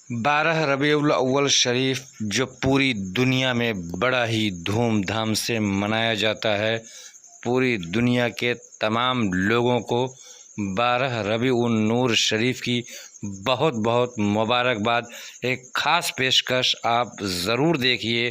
12 रबीउल अव्वल शरीफ जो पूरी दुनिया में बड़ा ही धूमधाम से मनाया जाता है, पूरी दुनिया के तमाम लोगों को 12 रबीउन नूर शरीफ की बहुत बहुत मुबारकबाद। एक ख़ास पेशकश आप ज़रूर देखिए,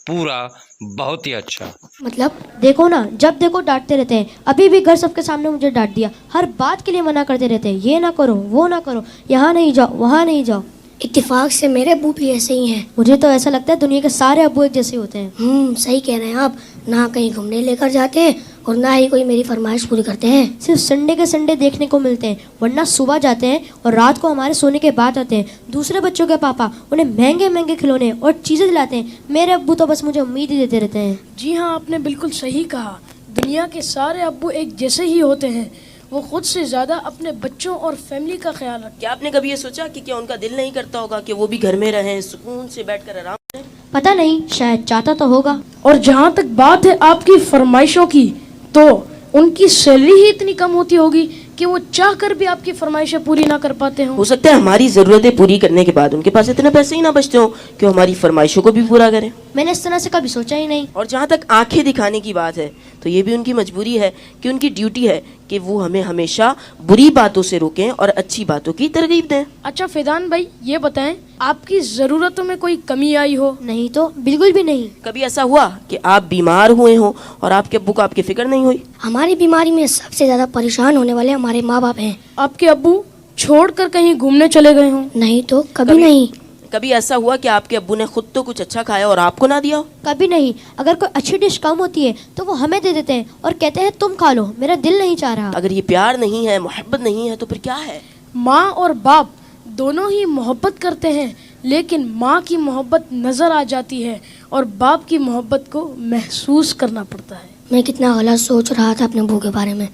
पूरा बहुत ही अच्छा। मतलब देखो ना, जब देखो डांटते रहते हैं। अभी भी घर सबके सामने मुझे डांट दिया, हर बात के लिए मना करते रहते हैं, ये ना करो वो ना करो, यहाँ नहीं जाओ वहाँ नहीं जाओ। इत्तेफाक से मेरे अब्बू भी ऐसे ही हैं। मुझे तो ऐसा लगता है दुनिया के सारे अब्बू एक जैसे होते हैं। सही कह रहे हैं आप। ना कहीं घूमने लेकर जाते हैं और ना ही कोई मेरी फरमाइश पूरी करते हैं। सिर्फ संडे के संडे देखने को मिलते हैं, वरना सुबह जाते हैं और रात को हमारे सोने के बाद आते हैं। दूसरे बच्चों के पापा उन्हें महंगे महंगे खिलौने और चीज़ें दिलाते हैं, मेरे अब्बू तो बस मुझे उम्मीद ही देते रहते हैं। जी हाँ, आपने बिल्कुल सही कहा। दुनिया के सारे अब्बू एक जैसे ही होते हैं। वो खुद से ज़्यादा अपने बच्चों और फैमिली का ख्याल रखते हैं। क्या आपने कभी ये सोचा कि क्या उनका दिल नहीं करता होगा कि वो भी घर में रहें, सुकून से बैठकर आराम करें? पता नहीं, शायद चाहता तो होगा। और जहाँ तक बात है आपकी फरमाइशों की, तो उनकी सैलरी ही इतनी कम होती होगी कि वो चाह कर भी आपकी फरमाइशें पूरी ना कर पाते हो हों। सकता है हमारी ज़रूरतें पूरी करने के बाद उनके पास इतने पैसे ही ना बचते हों कि वो हमारी फरमाइशों को भी पूरा करें। मैंने इस तरह से कभी सोचा ही नहीं। और जहाँ तक आंखें दिखाने की बात है, तो ये भी उनकी मजबूरी है कि उनकी ड्यूटी है कि वो हमें हमेशा बुरी बातों से रोकें और अच्छी बातों की तरगीब दें। अच्छा फैजान भाई, ये बताएं, आपकी ज़रूरतों में कोई कमी आई हो? नहीं तो बिल्कुल भी नहीं। कभी ऐसा हुआ कि आप बीमार हुए हो और आपके अब्बू को आपकी फिक्र नहीं हुई? हमारी बीमारी में सबसे ज्यादा परेशान होने वाले हमारे माँ बाप हैं। आपके अब्बू छोड़कर कहीं घूमने चले गए हों? नहीं तो कभी नहीं। कभी ऐसा हुआ कि आपके अब्बू ने खुद तो कुछ अच्छा खाया और आपको ना दिया हो? कभी नहीं। अगर कोई अच्छी डिश कम होती है तो वो हमें दे देते हैं और कहते हैं तुम खा लो, मेरा दिल नहीं चाह रहा। अगर ये प्यार नहीं है, मोहब्बत नहीं है, तो फिर क्या है? माँ और बाप दोनों ही मोहब्बत करते हैं, लेकिन माँ की मोहब्बत नज़र आ जाती है और बाप की मोहब्बत को महसूस करना पड़ता है। मैं कितना गलत सोच रहा था अपने अब्बू के बारे में।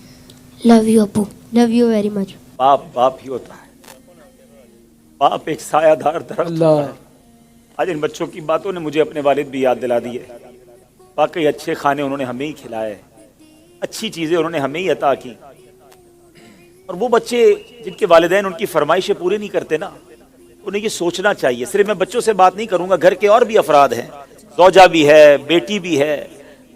लव यू अब्बू। Love you very much. बाप बाप ही होता है। बाप एक सायादार दरख्त होता है। आज इन बच्चों की बातों ने मुझे अपने वालिद भी याद दिला दी है। वाकई अच्छे खाने उन्होंने हमें ही खिलाए, अच्छी चीज़ें उन्होंने हमें ही अता की। और वो बच्चे जिनके वालिदैन उनकी फरमाइशें पूरी नहीं करते ना, उन्हें ये सोचना चाहिए। सिर्फ मैं बच्चों से बात नहीं करूंगा, घर के और भी अफराद हैं, ज़ौजा भी है, बेटी भी है।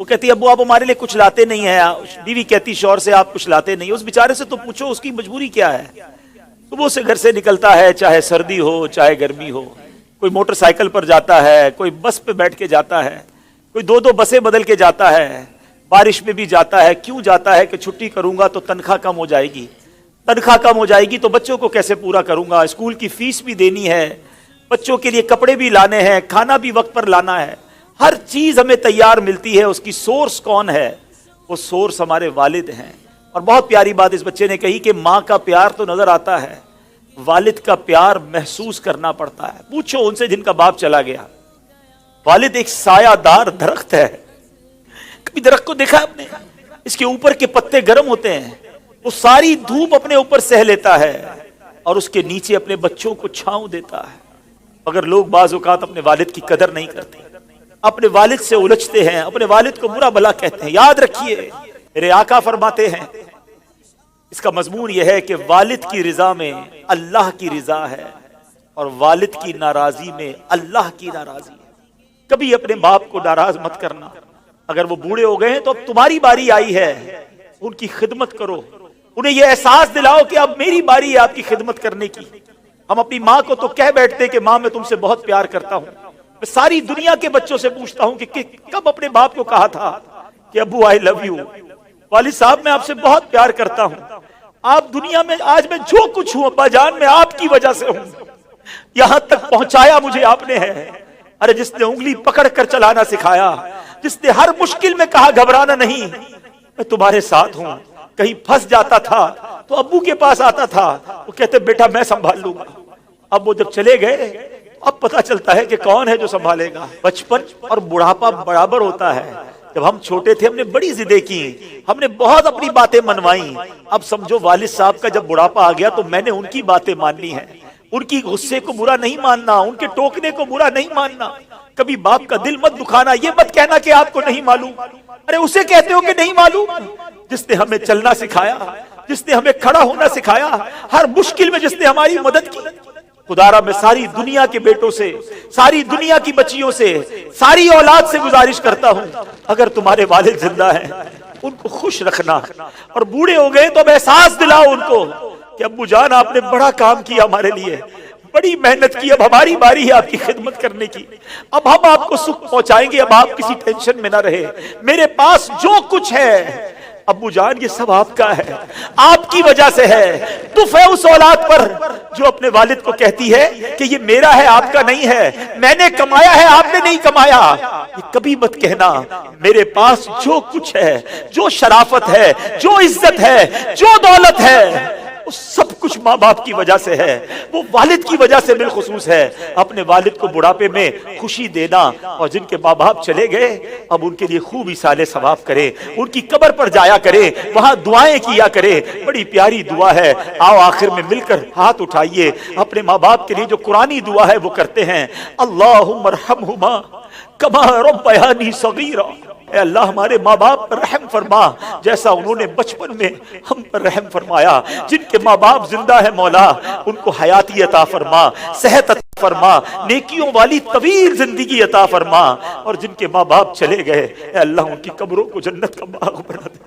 वो कहती है अब्बू आप हमारे लिए कुछ लाते नहीं है। बीवी कहती शौहर से आप कुछ लाते नहीं। उस बेचारे से तो पूछो उसकी मजबूरी क्या है। सुबह से घर से निकलता है, चाहे सर्दी हो चाहे गर्मी हो। कोई मोटरसाइकिल पर जाता है, कोई बस पे बैठ के जाता है, कोई दो दो बसें बदल के जाता है, बारिश में भी जाता है। क्यों जाता है? कि छुट्टी करूंगा तो तनख्वाह कम हो जाएगी, तनख्वाह कम हो जाएगी तो बच्चों को कैसे पूरा करूंगा, स्कूल की फीस भी देनी है, बच्चों के लिए कपड़े भी लाने हैं, खाना भी वक्त पर लाना है। हर चीज हमें तैयार मिलती है। उसकी सोर्स कौन है? वो सोर्स हमारे वालिद हैं। और बहुत प्यारी बात इस बच्चे ने कही कि माँ का प्यार तो नजर आता है, वालिद का प्यार महसूस करना पड़ता है। पूछो उनसे जिनका बाप चला गया। वालिद एक सायादार दरख्त है। कभी दरख्त को देखा आपने? इसके ऊपर के पत्ते गर्म होते हैं, वो सारी धूप अपने ऊपर सह लेता है और उसके नीचे अपने बच्चों को छांव देता है। मगर लोग बाज़ औक़ात अपने वालिद की कदर नहीं करते, अपने वालिद से उलझते हैं, अपने वालिद को बुरा भला कहते हैं। याद रखिए, मेरे आका फरमाते हैं, इसका मजमून यह है कि वालिद की रिजा में अल्लाह की रिजा है और वालिद की नाराजी में अल्लाह की नाराजी है। कभी अपने बाप को नाराज मत करना। अगर वो बूढ़े हो गए हैं तो अब तुम्हारी बारी आई है, उनकी खिदमत करो। उन्हें यह एहसास दिलाओ कि अब मेरी बारी है आपकी खिदमत करने की। हम अपनी माँ को तो कह बैठते कि माँ मैं तुमसे बहुत प्यार करता हूँ। मैं सारी दुनिया के बच्चों से पूछता हूँ कि कब अपने बाप को कहा था कि अब्बू आई लव यू, वालिद साहब मैं आपसे बहुत प्यार करता हूँ। आप दुनिया में आज मैं जो कुछ हूँ अब्बा जान मैं आपकी वजह से हूँ। यहाँ तक पहुंचाया मुझे आपने है। अरे जिसने उंगली पकड़ कर चलाना सिखाया, जिसने हर मुश्किल में कहा घबराना नहीं, मैं तुम्हारे साथ हूँ। कहीं फंस जाता था तो अब्बू के पास आता था, वो कहते बेटा मैं संभाल लूंगा। अब वो जब चले गए अब पता चलता है कि कौन है जो संभालेगा। बचपन और बुढ़ापा बराबर होता है। जब हम छोटे थे हमने बड़ी जिदें की, हमने बहुत अपनी बातें मनवाई। अब समझो वालिद साहब का जब बुढ़ापा आ गया तो मैंने उनकी बातें माननी है। उनकी गुस्से को बुरा नहीं मानना, उनके टोकने को बुरा नहीं मानना। कभी बाप का दिल मत दुखाना, ये मत कहना कि आपको नहीं मालूम। अरे उसे कहते हो कि नहीं मालूम जिसने हमें चलना सिखाया, जिसने हमें खड़ा होना सिखाया, हर मुश्किल में जिसने हमारी मदद की। खुदारा मैं सारी दुनिया के बेटों से, सारी दुनिया की बच्चियों से, सारी औलाद से गुजारिश करता हूं, अगर तुम्हारे वालिद जिंदा हैं उनको खुश रखना, और बूढ़े हो गए तो अब एहसास दिलाओ उनको कि अब्बू जान आपने बड़ा काम किया हमारे लिए, बड़ी मेहनत की, अब हमारी बारी है आपकी खिदमत करने की, अब हम आपको सुख पहुंचाएंगे, अब आप किसी टेंशन में ना रहे, मेरे पास जो कुछ है अब्बू जान ये सब आपका है, आपकी वजह से है। दुख है उस औलाद पर जो अपने वालिद को कहती है कि ये मेरा है आपका नहीं है, मैंने कमाया है आपने नहीं कमाया। ये कभी मत कहना, मेरे पास जो कुछ है, जो शराफत है, जो इज्जत है, जो दौलत है, वो सब कुछ माँ बाप की वजह से है, वो वालिद की वजह से बिलखुसूस है। अपने वालिद को बुढ़ापे में खुशी देना, और जिनके माँ बाप चले गए अब उनके लिए खूब इसाले सवाब करें, उनकी कब्र पर जाया करें, वहां दुआएं किया करें, बड़ी प्यारी दुआ है। आओ आखिर में मिलकर हाथ उठाइए, अपने माँ बाप के लिए जो कुरानी दुआ है वो करते हैं। अल्लाहुम्मा रहमहुमा कमा रब्बयानी सगीरा, ए अल्लाह हमारे माँ बाप पर रहम फरमा जैसा उन्होंने बचपन में हम पर रहम फरमाया। जिनके माँ बाप जिंदा है मौला उनको हयाती अता फरमा, सेहत अता फरमा, नेकियों वाली तवील जिंदगी अता फरमा, और जिनके माँ बाप चले गए ए अल्लाह उनकी कब्रों को जन्नत का बाग बना दे,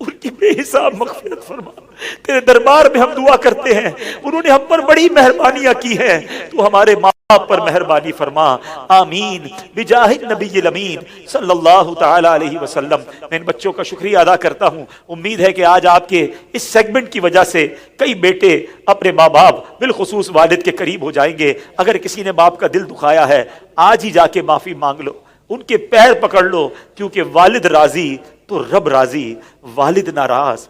उनकी बेहिसाब मग़फ़िरत फरमा। तेरे दरबार में हम दुआ करते हैं, उन्होंने हम पर बड़ी मेहरबानियां की हैं, तो हमारे माँ बाप पर मेहरबानी फरमा। आमीन बिजाहिद नबील अमीन सल्लल्लाहु तआला अलैहि वसल्लम। मैं इन बच्चों का शुक्रिया अदा करता हूँ। उम्मीद है कि आज आपके इस सेगमेंट की वजह से कई बेटे अपने माँ बाप बिलखुसूस वालिद के करीब हो जाएंगे। अगर किसी ने बाप का दिल दुखाया है आज ही जाके माफी मांग लो, उनके पैर पकड़ लो, क्योंकि वालिद राजी तो रब राजी, वालिद नाराज